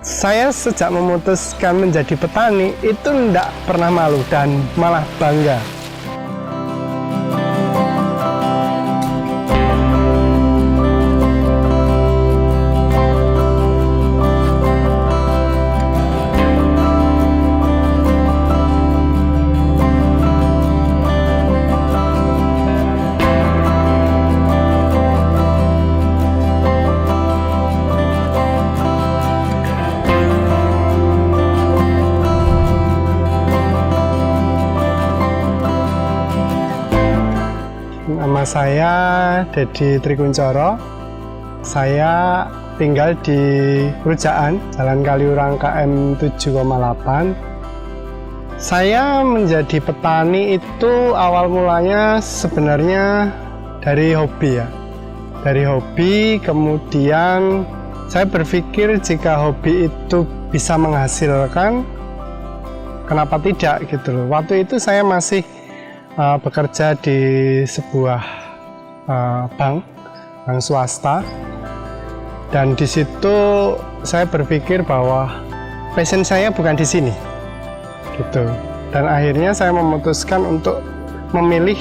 Saya sejak memutuskan menjadi petani itu tidak pernah malu dan malah bangga. Nama saya Dedi Trikuncoro. Saya tinggal di Rujaan, Jalan Kaliurang KM 7,8. Saya menjadi petani itu awal mulanya sebenarnya dari hobi ya. Dari hobi, kemudian saya berpikir jika hobi itu bisa menghasilkan, kenapa tidak gitu loh. Waktu itu saya masih bekerja di sebuah bank swasta, dan di situ saya berpikir bahwa passion saya bukan di sini, gitu. Dan akhirnya saya memutuskan untuk memilih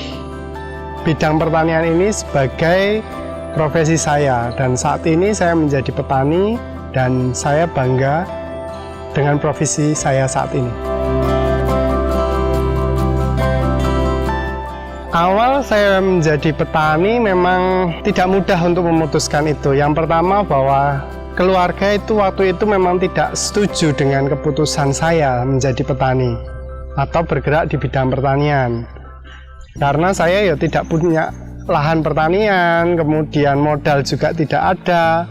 bidang pertanian ini sebagai profesi saya, dan saat ini saya menjadi petani dan saya bangga dengan profesi saya saat ini. Awal saya menjadi petani memang tidak mudah untuk memutuskan itu. Yang pertama bahwa keluarga itu waktu itu memang tidak setuju dengan keputusan saya menjadi petani atau bergerak di bidang pertanian. Karena saya ya tidak punya lahan pertanian, kemudian modal juga tidak ada.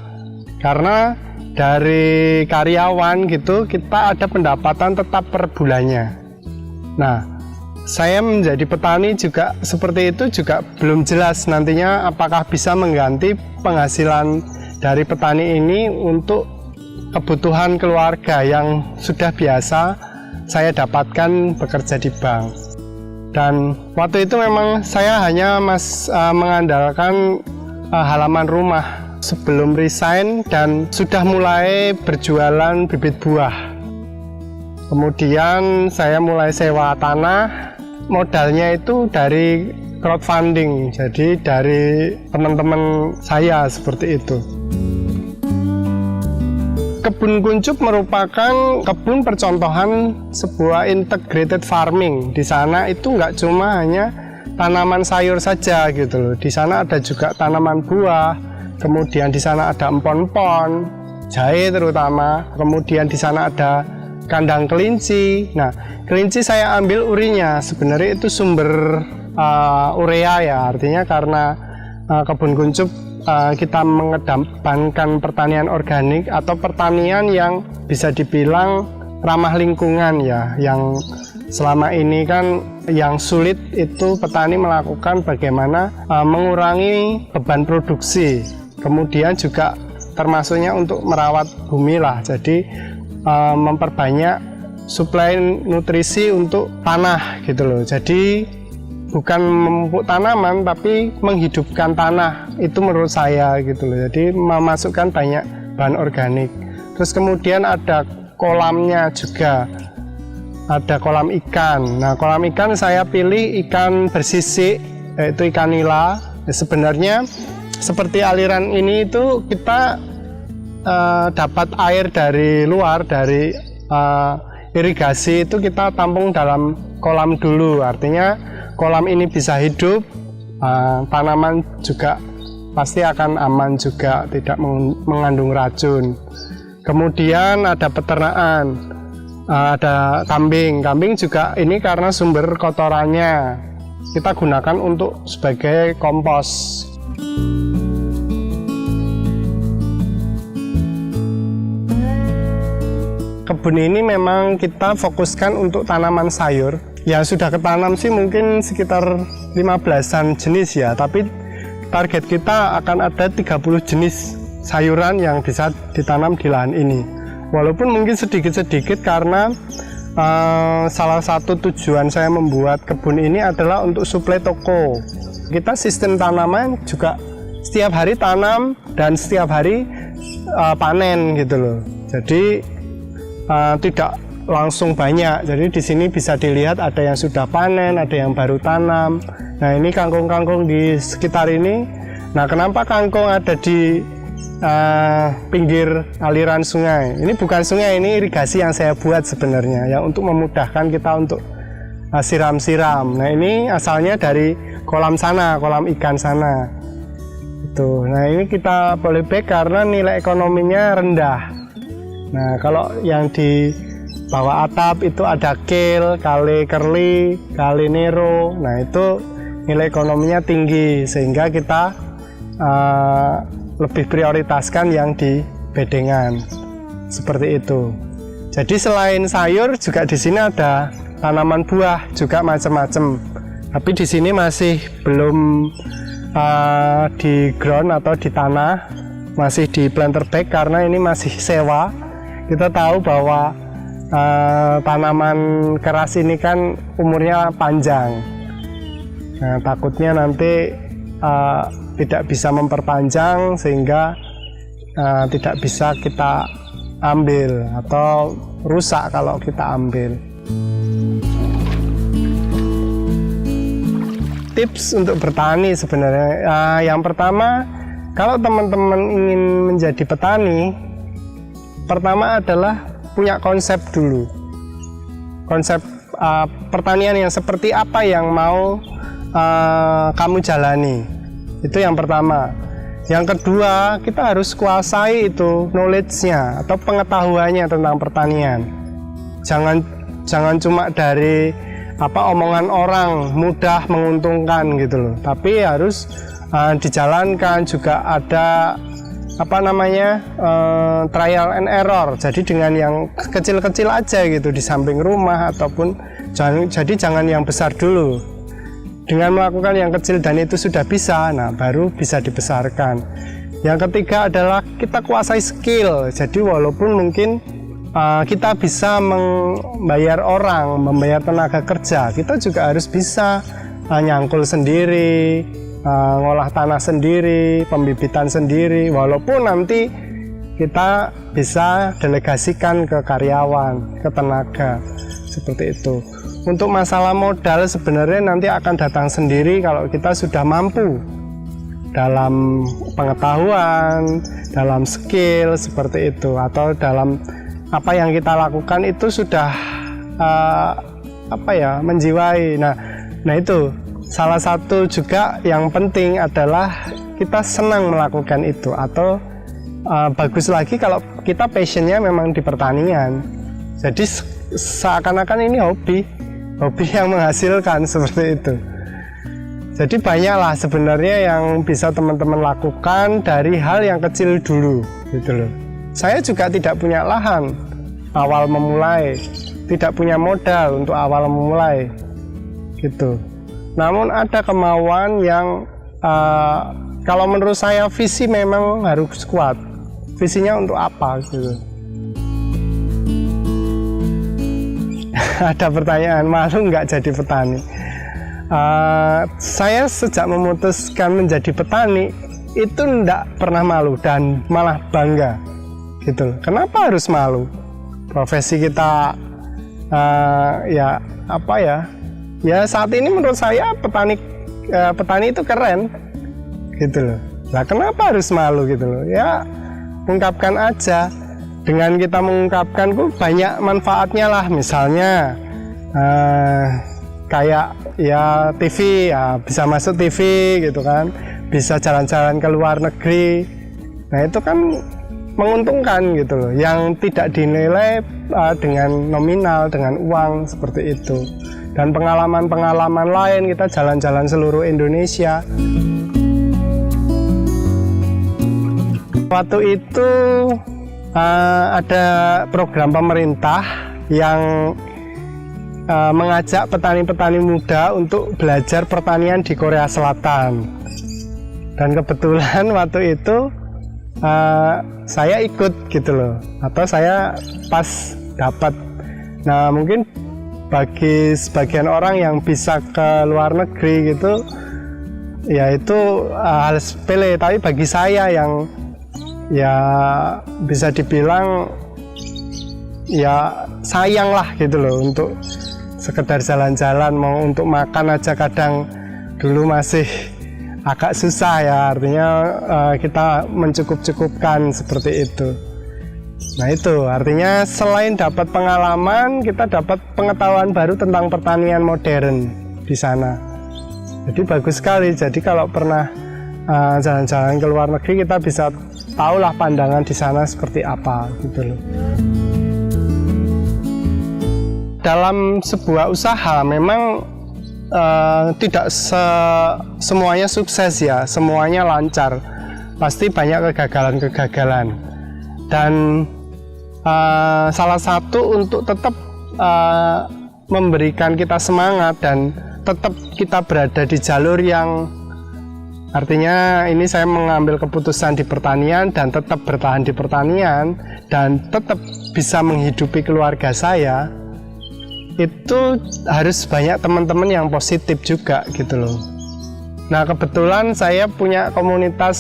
Karena dari karyawan gitu kita ada pendapatan tetap per bulannya. Nah, saya menjadi petani juga seperti itu juga belum jelas nantinya apakah bisa mengganti penghasilan dari petani ini untuk kebutuhan keluarga yang sudah biasa saya dapatkan bekerja di bank. Dan waktu itu memang saya hanya mengandalkan halaman rumah sebelum resign dan sudah mulai berjualan bibit buah. Kemudian saya mulai sewa tanah. Modalnya itu dari crowdfunding, jadi dari teman-teman saya seperti itu. Kebun Kuncup merupakan kebun percontohan sebuah integrated farming. Di sana itu nggak cuma hanya tanaman sayur saja gitu loh. Di sana ada juga tanaman buah, kemudian di sana ada empon-empon, jahe terutama, kemudian di sana ada kandang kelinci. Nah, kelinci saya ambil urinya, sebenarnya itu sumber urea ya, artinya karena Kebun Kuncup kita mengedepankan pertanian organik atau pertanian yang bisa dibilang ramah lingkungan ya, yang selama ini kan yang sulit itu petani melakukan bagaimana mengurangi beban produksi, kemudian juga termasuknya untuk merawat bumi lah, jadi memperbanyak suplai nutrisi untuk tanah gitu loh. Jadi bukan memupuk tanaman tapi menghidupkan tanah, itu menurut saya gitu loh. Jadi memasukkan banyak bahan organik. Terus kemudian ada kolamnya juga, ada kolam ikan. Nah, kolam ikan saya pilih ikan bersisik, yaitu ikan nila. Sebenarnya seperti aliran ini itu kita dapat air dari luar, dari irigasi itu kita tampung dalam kolam dulu, artinya kolam ini bisa hidup, tanaman juga pasti akan aman juga, tidak mengandung racun. Kemudian ada peternakan, ada kambing. Kambing juga ini karena sumber kotorannya kita gunakan untuk sebagai kompos. Kebun ini memang kita fokuskan untuk tanaman sayur. Ya sudah ketanam sih mungkin sekitar 15-an jenis ya, tapi target kita akan ada 30 jenis sayuran yang bisa ditanam di lahan ini. Walaupun mungkin sedikit-sedikit karena salah satu tujuan saya membuat kebun ini adalah untuk suplai toko. Kita sistem tanaman juga setiap hari tanam dan setiap hari panen gitu loh. Jadi tidak langsung banyak. Jadi di sini bisa dilihat ada yang sudah panen, ada yang baru tanam. Nah, ini kangkung-kangkung di sekitar ini. Nah, kenapa kangkung ada di pinggir aliran sungai? Ini bukan sungai, ini irigasi yang saya buat sebenarnya, yang untuk memudahkan kita untuk siram-siram. Nah, ini asalnya dari kolam sana, kolam ikan sana. Itu. Nah, ini kita polybag karena nilai ekonominya rendah. Nah, kalau yang di bawah atap itu ada kale, kale curly, kale nero. Nah, itu nilai ekonominya tinggi sehingga kita lebih prioritaskan yang di bedengan. Seperti itu. Jadi selain sayur juga di sini ada tanaman buah juga macam-macam. Tapi di sini masih belum di ground atau di tanah, masih di planter bag karena ini masih sewa. Kita tahu bahwa tanaman keras ini kan umurnya panjang. Nah, takutnya nanti tidak bisa memperpanjang sehingga tidak bisa kita ambil atau rusak kalau kita ambil. Tips untuk bertani sebenarnya, yang pertama, kalau teman-teman ingin menjadi petani, pertama adalah punya konsep dulu. Konsep pertanian yang seperti apa yang mau kamu jalani. Itu yang pertama. Yang kedua, kita harus kuasai itu knowledge-nya atau pengetahuannya tentang pertanian. Jangan cuma dari omongan orang mudah menguntungkan gitu loh. Tapi harus dijalankan, juga ada trial and error. Jadi dengan yang kecil-kecil aja gitu di samping rumah, ataupun jangan yang besar dulu. Dengan melakukan yang kecil dan itu sudah bisa, nah baru bisa dibesarkan. Yang ketiga adalah kita kuasai skill. Jadi walaupun mungkin kita bisa membayar orang, membayar tenaga kerja, kita juga harus bisa nyangkul sendiri, ngolah tanah sendiri, pembibitan sendiri, walaupun nanti kita bisa delegasikan ke karyawan, ke tenaga, seperti itu. Untuk masalah modal sebenarnya nanti akan datang sendiri kalau kita sudah mampu dalam pengetahuan, dalam skill seperti itu, atau dalam apa yang kita lakukan itu sudah menjiwai. Nah itu salah satu juga yang penting adalah kita senang melakukan itu, atau bagus lagi kalau kita passionnya memang di pertanian. Jadi seakan-akan ini hobi yang menghasilkan, seperti itu. Jadi banyaklah sebenarnya yang bisa teman-teman lakukan dari hal yang kecil dulu gitu loh. Saya juga tidak punya lahan awal memulai, tidak punya modal untuk awal memulai gitu. Namun ada kemauan yang kalau menurut saya visi memang harus kuat. Visinya untuk apa gitu. Ada pertanyaan, malu nggak jadi petani? Saya sejak memutuskan menjadi petani itu enggak pernah malu dan malah bangga gitu. Kenapa harus malu? Profesi kita ya saat ini menurut saya petani itu keren gitu loh. Nah, kenapa harus malu gitu loh? Ya ungkapkan aja. Dengan kita mengungkapkan banyak manfaatnya lah. Misalnya kayak ya TV, ya bisa masuk TV gitu kan, bisa jalan-jalan ke luar negeri. Nah itu kan menguntungkan gitu loh, yang tidak dinilai dengan nominal, dengan uang seperti itu. Dan pengalaman-pengalaman lain, kita jalan-jalan seluruh Indonesia. Waktu itu ada program pemerintah yang mengajak petani-petani muda untuk belajar pertanian di Korea Selatan. Dan kebetulan waktu itu saya ikut gitu loh, atau saya pas dapat. Nah mungkin bagi sebagian orang yang bisa ke luar negeri gitu, ya itu hal sepele. Tapi bagi saya yang ya bisa dibilang ya sayang lah gitu loh, untuk sekedar jalan-jalan, mau untuk makan aja kadang dulu masih agak susah ya, artinya kita mencukup-cukupkan seperti itu. Nah itu artinya selain dapat pengalaman, kita dapat pengetahuan baru tentang pertanian modern di sana. Jadi bagus sekali. Jadi kalau pernah jalan-jalan ke luar negeri, kita bisa tahulah pandangan di sana seperti apa gitu loh. Dalam sebuah usaha memang tidak semuanya sukses ya, semuanya lancar. Pasti banyak kegagalan-kegagalan. Dan salah satu untuk tetap memberikan kita semangat dan tetap kita berada di jalur yang artinya ini saya mengambil keputusan di pertanian dan tetap bertahan di pertanian dan tetap bisa menghidupi keluarga saya, itu harus banyak teman-teman yang positif juga gitu loh. Nah kebetulan saya punya komunitas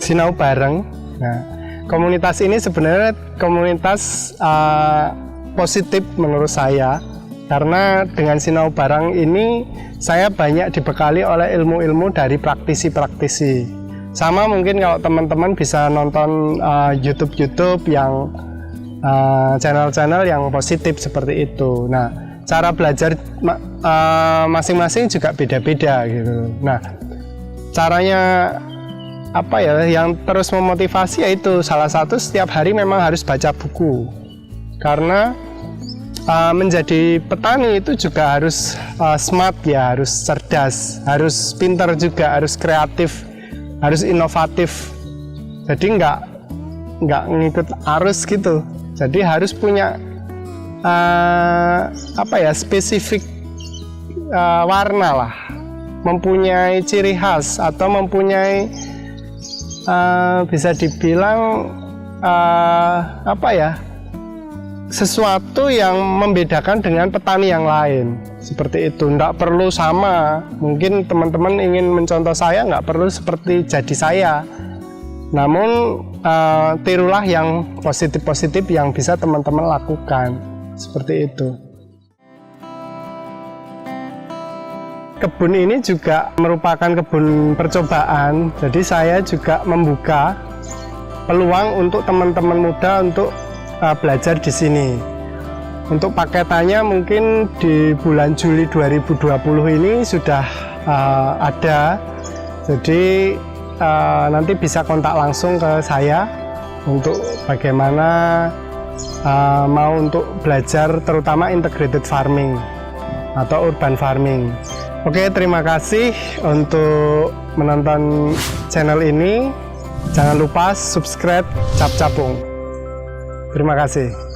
Sinau Bareng. Nah komunitas ini sebenarnya komunitas positif menurut saya, karena dengan Sinau Bareng ini saya banyak dibekali oleh ilmu-ilmu dari praktisi-praktisi. Sama mungkin kalau teman-teman bisa nonton YouTube yang channel-channel yang positif seperti itu. Nah cara belajar masing-masing juga beda-beda gitu. Nah caranya apa ya yang terus memotivasi, yaitu salah satu setiap hari memang harus baca buku, karena menjadi petani itu juga harus smart ya, harus cerdas, harus pintar juga, harus kreatif, harus inovatif. Jadi nggak ngikut arus gitu. Jadi harus punya apa ya, spesifik warna lah, mempunyai ciri khas atau mempunyai bisa dibilang apa ya, sesuatu yang membedakan dengan petani yang lain seperti itu. Nggak perlu sama, mungkin teman-teman ingin mencontoh saya, nggak perlu seperti jadi saya, namun tirulah yang positif-positif yang bisa teman-teman lakukan seperti itu. Kebun ini juga merupakan kebun percobaan, jadi saya juga membuka peluang untuk teman-teman muda untuk belajar di sini. Untuk paketannya mungkin di bulan Juli 2020 ini sudah ada, jadi nanti bisa kontak langsung ke saya untuk bagaimana mau untuk belajar terutama integrated farming atau urban farming. Oke, terima kasih untuk menonton channel ini. Jangan lupa subscribe Cap Capung. Terima kasih.